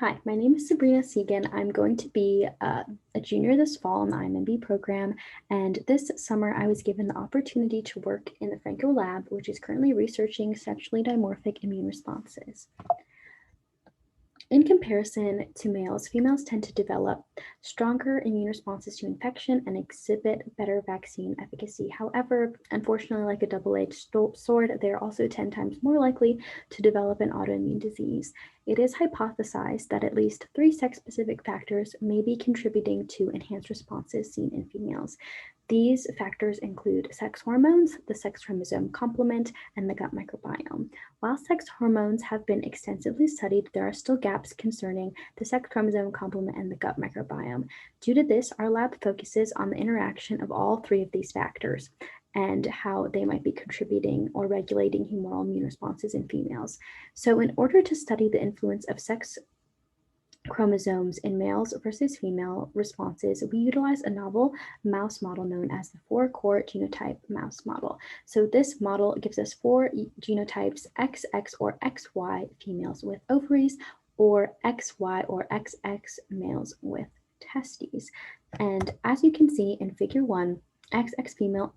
Hi, my name is Sabrina Segan. I'm going to be a junior this fall in the IMMB program, and this summer I was given the opportunity to work in the Franco Lab, which is currently researching sexually dimorphic immune responses. In comparison to males, females tend to develop stronger immune responses to infection and exhibit better vaccine efficacy. However, unfortunately, like a double-edged sword, they are also 10 times more likely to develop an autoimmune disease. It is hypothesized that at least 3 sex-specific factors may be contributing to enhanced responses seen in females. These factors include sex hormones, the sex chromosome complement, and the gut microbiome. While sex hormones have been extensively studied, there are still gaps concerning the sex chromosome complement and the gut microbiome. Due to this, our lab focuses on the interaction of all 3 of these factors and how they might be contributing or regulating humoral immune responses in females. So in order to study the influence of sex chromosomes in males versus female responses, we utilize a novel mouse model known as the 4-core genotype mouse model. So this model gives us 4 genotypes, XX or XY females with ovaries, or XY or XX males with testes. And as you can see in figure 1, XX female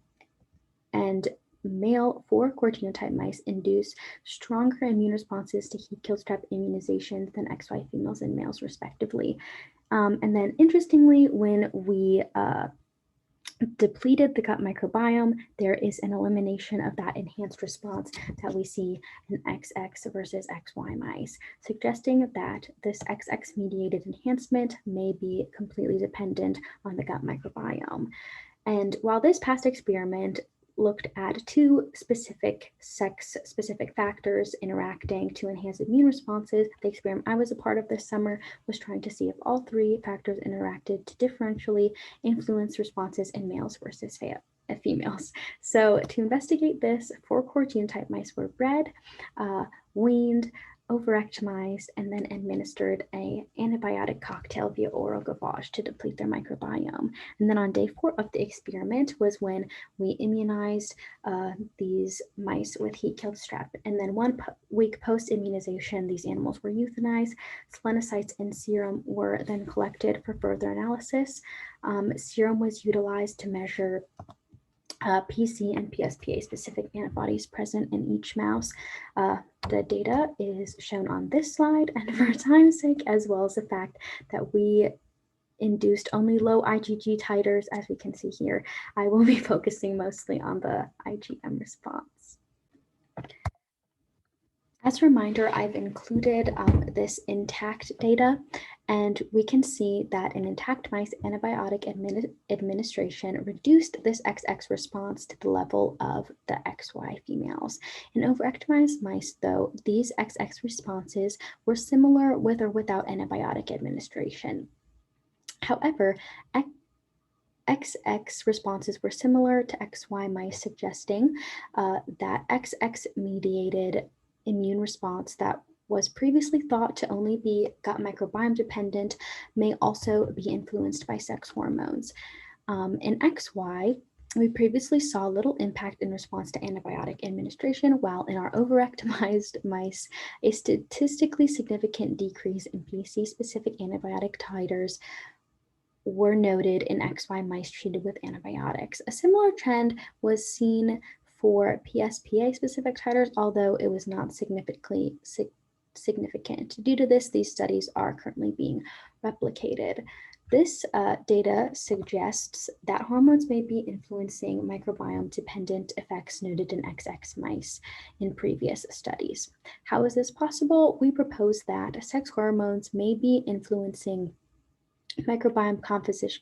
and male 4-core genotype mice induce stronger immune responses to heat kill strep immunizations than XY females and males, respectively. And then, interestingly, when we depleted the gut microbiome, there is an elimination of that enhanced response that we see in XX versus XY mice, suggesting that this XX mediated enhancement may be completely dependent on the gut microbiome. And while this past experiment looked at 2 specific sex-specific factors interacting to enhance immune responses, the experiment I was a part of this summer was trying to see if all 3 factors interacted to differentially influence responses in males versus females. So to investigate this, 4-core genotype mice were bred, weaned, overrectomized, and then administered an antibiotic cocktail via oral gavage to deplete their microbiome. And then on day 4 of the experiment was when we immunized these mice with heat-killed strep. And then 1 week post-immunization, these animals were euthanized. Selenocytes in serum were then collected for further analysis. Serum was utilized to measure PC and PSPA specific antibodies present in each mouse. The data is shown on this slide, and for time's sake, as well as the fact that we induced only low IgG titers, as we can see here, I will be focusing mostly on the IgM response. As a reminder, I've included this intact data, and we can see that in intact mice, antibiotic administration reduced this XX response to the level of the XY females. In overactimized mice, though, these XX responses were similar with or without antibiotic administration. However, XX responses were similar to XY mice, suggesting that XX-mediated immune response that was previously thought to only be gut microbiome dependent may also be influenced by sex hormones. In XY, we previously saw little impact in response to antibiotic administration, while in our overactimized mice, a statistically significant decrease in PC-specific antibiotic titers were noted in XY mice treated with antibiotics. A similar trend was seen for PSPA-specific titers, although it was not significant. Due to this, these studies are currently being replicated. This data suggests that hormones may be influencing microbiome-dependent effects noted in XX mice in previous studies. How is this possible? We propose that sex hormones may be influencing microbiome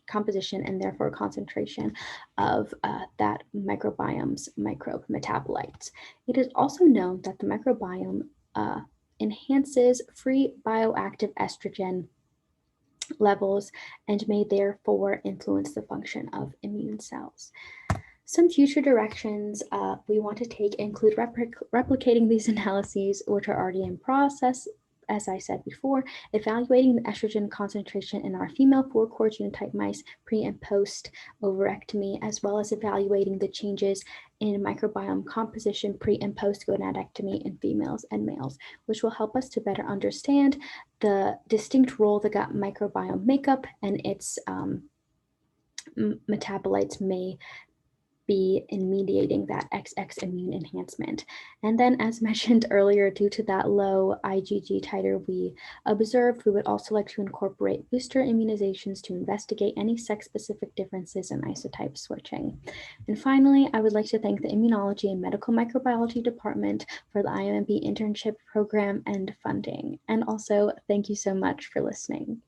composition and therefore concentration of that microbiome's microbe metabolites. It is also known that the microbiome enhances free bioactive estrogen levels and may therefore influence the function of immune cells. Some future directions we want to take include replicating these analyses, which are already in process, as I said before, evaluating the estrogen concentration in our female 4-core genotype mice pre and post overectomy, as well as evaluating the changes in microbiome composition pre and post gonadectomy in females and males, which will help us to better understand the distinct role the gut microbiome makeup and its metabolites may be in mediating that XX immune enhancement. And then, as mentioned earlier, due to that low IgG titer we observed, we would also like to incorporate booster immunizations to investigate any sex-specific differences in isotype switching. And finally, I would like to thank the Immunology and Medical Microbiology Department for the IMMB internship program and funding. And also, thank you so much for listening.